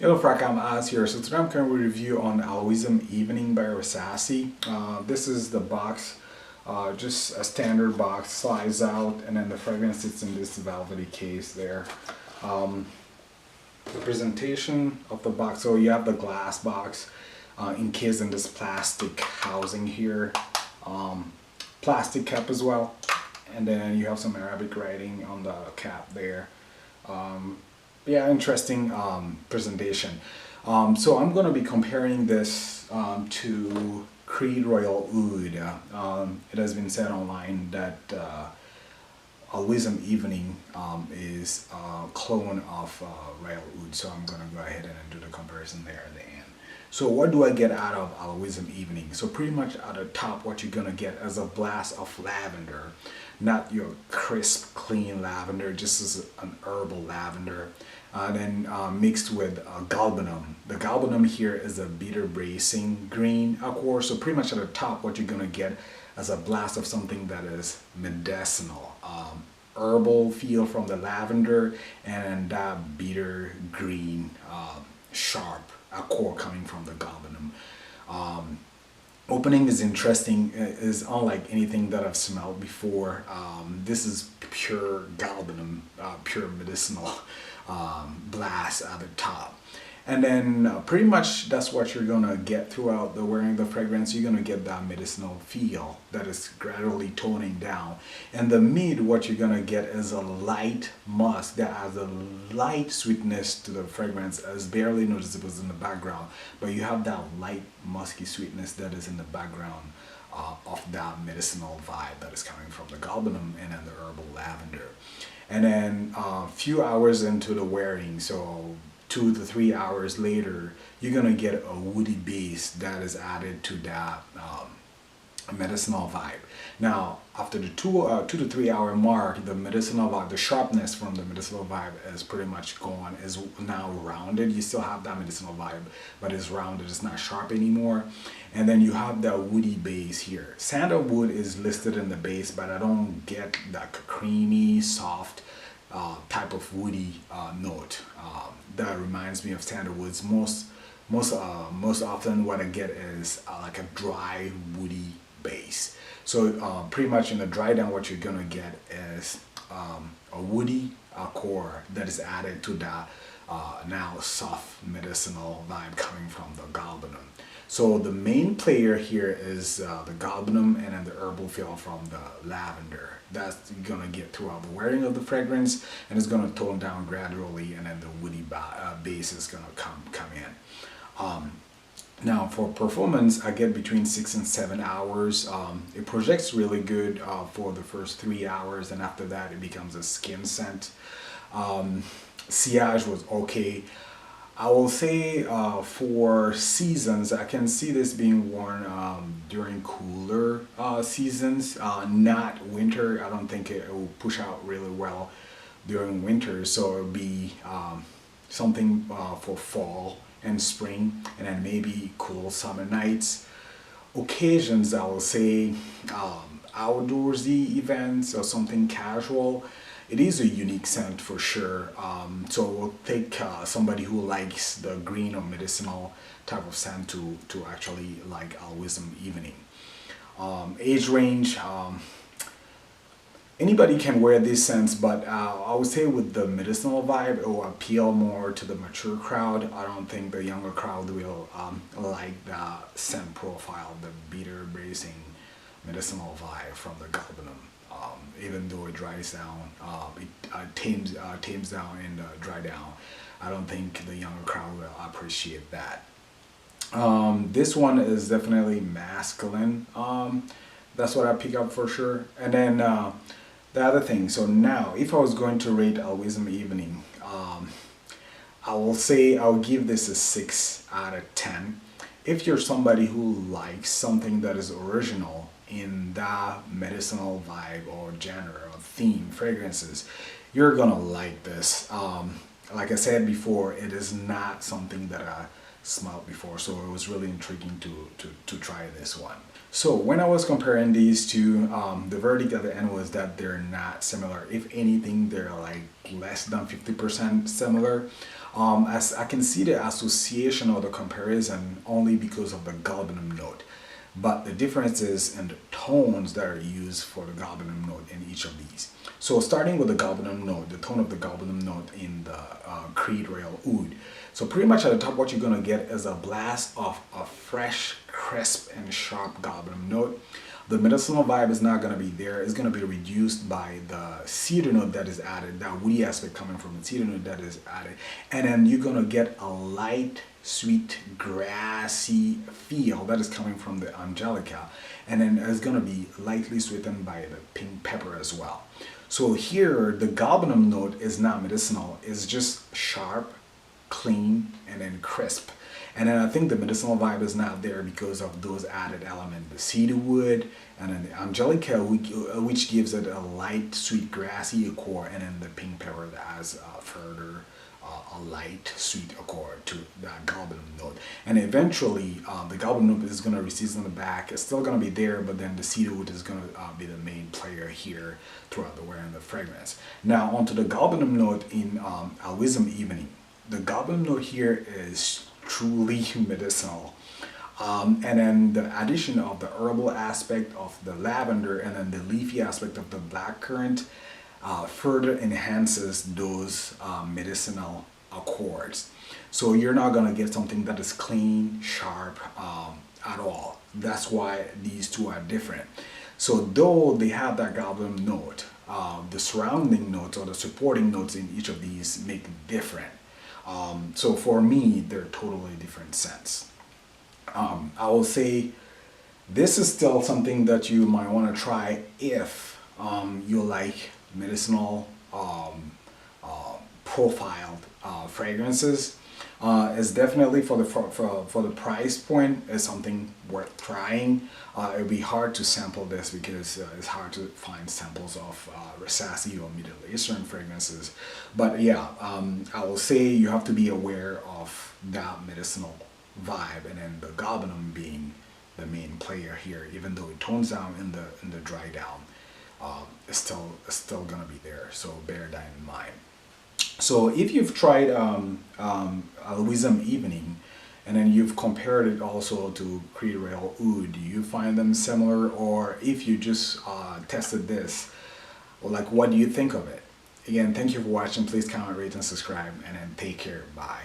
Hello Frank, I'm Az here. So today I'm going to review on Aloism Evening by Versace. This is the box, just a standard box, slides out, and then the fragrance sits in this velvety case there. Um, the presentation of the box, so you have the glass box encased in this plastic housing here, plastic cap as well, and then you have some Arabic writing on the cap there. Yeah, interesting presentation. So I'm going to be comparing this to Creed Royal Oud. It has been said online that Aloism Evening is a clone of Royal Oud, so I'm going to go ahead and do the comparison there at the end. So what do I get out of Aloism Evening? So pretty much at the top, what you're gonna get is a blast of lavender, not your crisp, clean lavender, just as an herbal lavender, then mixed with galbanum. The galbanum here is a bitter bracing green aqua. So pretty much at the top, what you're gonna get is a blast of something that is medicinal, herbal feel from the lavender, and that bitter green, sharp a core coming from the galbanum. Opening is interesting, is unlike anything that I've smelled before. This is pure galbanum, pure medicinal blast at the top. And then pretty much that's what you're gonna get throughout the wearing the fragrance. You're gonna get that medicinal feel that is gradually toning down. And the mid, what you're gonna get is a light musk that has a light sweetness to the fragrance, as barely noticeable in the background, but you have that light musky sweetness that is in the background of that medicinal vibe that is coming from the galbanum and then the herbal lavender. And then a few hours into the wearing, so 2 to 3 hours later, you're gonna get a woody base that is added to that medicinal vibe. Now, after the 2 to 3 hour mark, the medicinal vibe, the sharpness from the medicinal vibe is pretty much gone, is now rounded. You still have that medicinal vibe, but it's rounded, it's not sharp anymore. And then you have that woody base here. Sandalwood is listed in the base, but I don't get that creamy, soft, type of woody note that reminds me of sandalwoods. Most often what I get is like a dry woody base. So pretty much in the dry down, what you're gonna get is a woody core that is added to that now soft medicinal vibe coming from the galbanum. So the main player here is the galbanum and then the herbal feel from the lavender. That's you're gonna get throughout the wearing of the fragrance, and it's gonna tone down gradually, and then the woody base is gonna come in. Now for performance, I get between 6 and 7 hours. It projects really good for the first 3 hours, and after that it becomes a skin scent. Sillage was okay. I will say for seasons, I can see this being worn during cooler seasons, not winter. I don't think it will push out really well during winter, so it'll be something for fall and spring, and then maybe cool summer nights. Occasions, I will say outdoorsy events or something casual. It is a unique scent for sure. So we'll take somebody who likes the green or medicinal type of scent to actually like Aloism Evening. Age range, anybody can wear these scents, but I would say with the medicinal vibe, it will appeal more to the mature crowd. I don't think the younger crowd will like the scent profile, the bitter, bracing, medicinal vibe from the galbanum. Even though it dries down, it tames down and dry down. I don't think the younger crowd will appreciate that. This one is definitely masculine. That's what I pick up for sure. And then the other thing, so now if I was going to rate Aloism Evening, I will say I'll give this a 6 out of 10. If you're somebody who likes something that is original in that medicinal vibe or genre or theme fragrances, you're gonna like this. Like I said before, it is not something that I smelled before, so it was really intriguing to try this one. So when I was comparing these two, the verdict at the end was that they're not similar. If anything, they're like less than 50% similar. As I can see the association or the comparison only because of the galbanum note. But the difference is in the tones that are used for the galbanum note in each of these. So starting with the galbanum note, the tone of the galbanum note in the Creed Royal Oud. So pretty much at the top, what you're going to get is a blast of a fresh, crisp, and sharp galbanum note. The medicinal vibe is not going to be there. It's going to be reduced by the cedar note that is added, that woody aspect coming from the cedar note that is added. And then you're going to get a light, sweet, grassy feel that is coming from the Angelica. And then it's going to be lightly sweetened by the pink pepper as well. So here, the galbanum note is not medicinal. It's just sharp, clean, and then crisp. And then I think the medicinal vibe is not there because of those added elements, the cedar wood and then the Angelica, which gives it a light, sweet, grassy accord, and then the pink pepper that adds further a light, sweet accord to that galbanum note. And eventually, the galbanum note is going to recede in the back. It's still going to be there, but then the cedar wood is going to be the main player here throughout the wear and the fragrance. Now, onto the galbanum note in Al Wism Evening. The galbanum note here is truly medicinal. And then the addition of the herbal aspect of the lavender and then the leafy aspect of the blackcurrant further enhances those medicinal accords. So you're not going to get something that is clean, sharp at all. That's why these two are different. So though they have that galbanum note, the surrounding notes or the supporting notes in each of these make it different. So for me, they're totally different scents. I will say this is still something that you might want to try if you like medicinal profiled fragrances. It's definitely for the price point is something worth trying. It would be hard to sample this because it's hard to find samples of Rasasi or Middle Eastern fragrances. But yeah, I will say you have to be aware of that medicinal vibe, and then the galbanum being the main player here. Even though it tones down in the dry down, it's still gonna be there. So bear that in mind. So if you've tried Al Wism Evening, and then you've compared it also to Creed Royal Oud, do you find them similar? Or if you just tested this, well, like, what do you think of it? Again, thank you for watching. Please comment, rate, and subscribe, and then take care. Bye.